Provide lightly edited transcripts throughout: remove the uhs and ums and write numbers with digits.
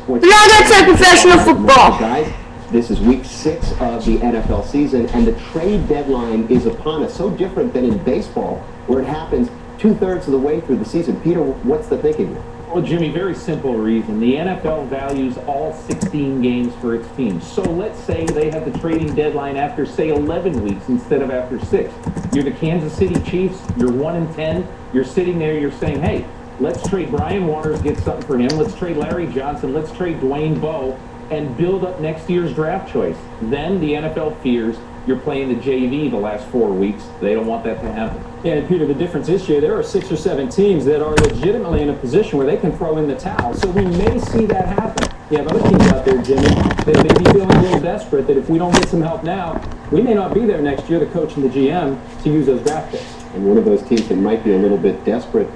Sports. Now that's like professional football. Guys, this is week 6 of the NFL season, and the trade deadline is upon us. So different than in baseball, where it happens 2/3 of the way through the season. Peter, what's the thinking here? Well, Jimmy, very simple reason. The NFL values all 16 games for its teams. So let's say they have the trading deadline after, say, 11 weeks instead of after 6. You're the Kansas City Chiefs. You're 1-10. You're sitting there. You're saying, hey, let's trade Brian Waters, get something for him. Let's trade Larry Johnson. Let's trade Dwayne Bowe and build up next year's draft choice. Then the NFL fears you're playing the JV the last 4 weeks. They don't want that to happen. Yeah, and Peter, the difference this year, there are 6 or 7 teams that are legitimately in a position where they can throw in the towel. So we may see that happen. You have other teams out there, Jimmy, that may be feeling a little desperate that if we don't get some help now, we may not be there next year, the coach and the GM, to use those draft picks. And one of those teams that might be a little bit desperate,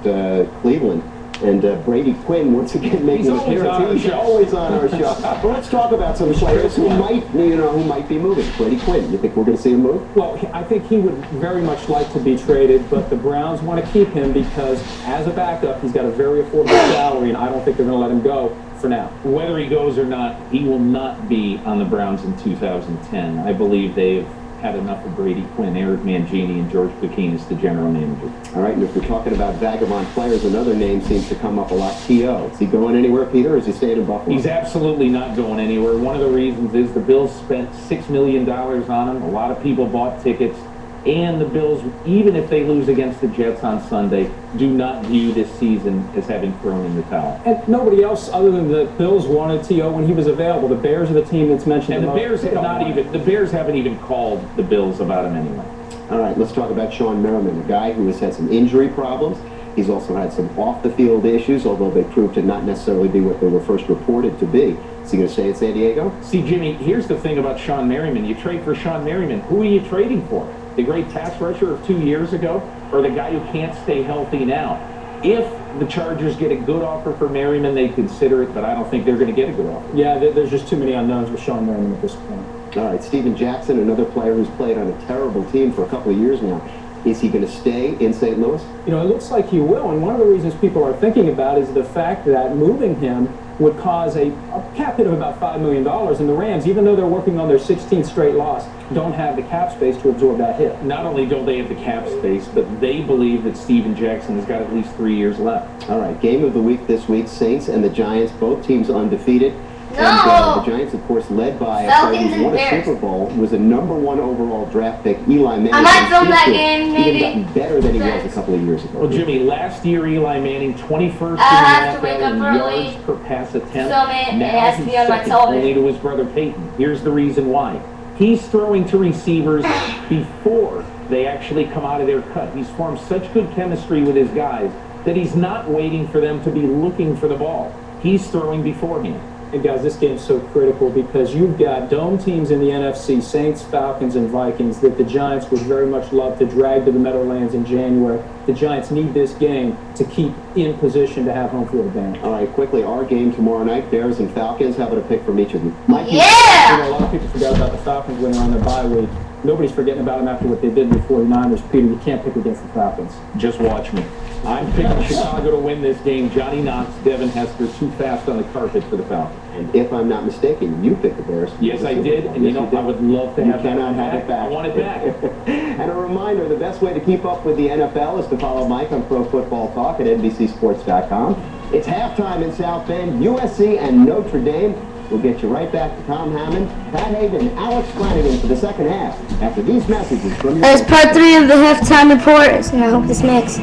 Cleveland. And Brady Quinn, once again, making an appearance. He's always on our show. But let's talk about some players who might be moving. Brady Quinn, you think we're going to see him move? Well, I think he would very much like to be traded, but the Browns want to keep him because as a backup, he's got a very affordable salary, and I don't think they're going to let him go for now. Whether he goes or not, he will not be on the Browns in 2010. I believe they've had enough of Brady Quinn, Eric Mangini, and George Pekinis, the general manager. All right, and if we're talking about vagabond players, another name seems to come up a lot, T.O. Is he going anywhere, Peter, or is he staying in Buffalo? He's absolutely not going anywhere. One of the reasons is the Bills spent $6 million on him. A lot of people bought tickets. And the Bills, even if they lose against the Jets on Sunday, do not view this season as having thrown in the towel. And nobody else other than the Bills wanted T.O. when he was available. The Bears are the team that's mentioned and the most. The Bears haven't even called the Bills about him anyway. All right, let's talk about Sean Merriman, a guy who has had some injury problems. He's also had some off-the-field issues, although they proved to not necessarily be what they were first reported to be. Is he going to stay in San Diego? See, Jimmy, here's the thing about Sean Merriman. You trade for Sean Merriman. Who are you trading for? The great pass rusher of 2 years ago, or the guy who can't stay healthy now? If the Chargers get a good offer for Merriman, they consider it, but I don't think they're going to get a good offer. Yeah, there's just too many unknowns with Sean Merriman at this point. All right, Steven Jackson, another player who's played on a terrible team for a couple of years now. Is he going to stay in St. Louis? You know, it looks like he will, and one of the reasons people are thinking about is the fact that moving him would cause a cap hit of about $5 million, and the Rams, even though they're working on their 16th straight loss, don't have the cap space to absorb that hit. Not only don't they have the cap space, but they believe that Steven Jackson has got at least 3 years left. All right, game of the week this week, Saints and the Giants, both teams undefeated. No! And the Giants, of course, led by a player who won a Super Bowl, was a #1 overall draft pick, Eli Manning. I might film that game, maybe. Even gotten better than he was a couple of years ago. Well, Jimmy, last year Eli Manning, 21st in the NFL in yards per pass attempt. Now he's second only to his brother Peyton. Here's the reason why. He's throwing to receivers before they actually come out of their cut. He's formed such good chemistry with his guys that he's not waiting for them to be looking for the ball. He's throwing beforehand. And guys, this game's so critical because you've got dome teams in the NFC, Saints, Falcons, and Vikings, that the Giants would very much love to drag to the Meadowlands in January. The Giants need this game to keep in position to have home field advantage. All right, quickly, our game tomorrow night, Bears and Falcons. How about a pick from each of them? Yeah! You know, a lot of people forgot about the Falcons when they're on their bye week. Nobody's forgetting about them after what they did to the 49ers. Peter, you can't pick against the Falcons. Just watch me. I'm picking Chicago to win this game. Johnny Knox, Devin Hester, too fast on the carpet for the Falcons. And if I'm not mistaken, you picked the Bears. Yes, I did. And you know, I would love to have that have it back. I want it back. And a reminder, the best way to keep up with the NFL is to follow Mike on Pro Football Talk at NBCSports.com. It's halftime in South Bend, USC and Notre Dame. We'll get you right back to Tom Hammond, Pat Hagan, and Alex Flanagan for the second half after these messages from your... That's part 3 of the halftime report, so I hope this makes.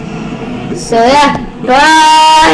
So yeah, bye!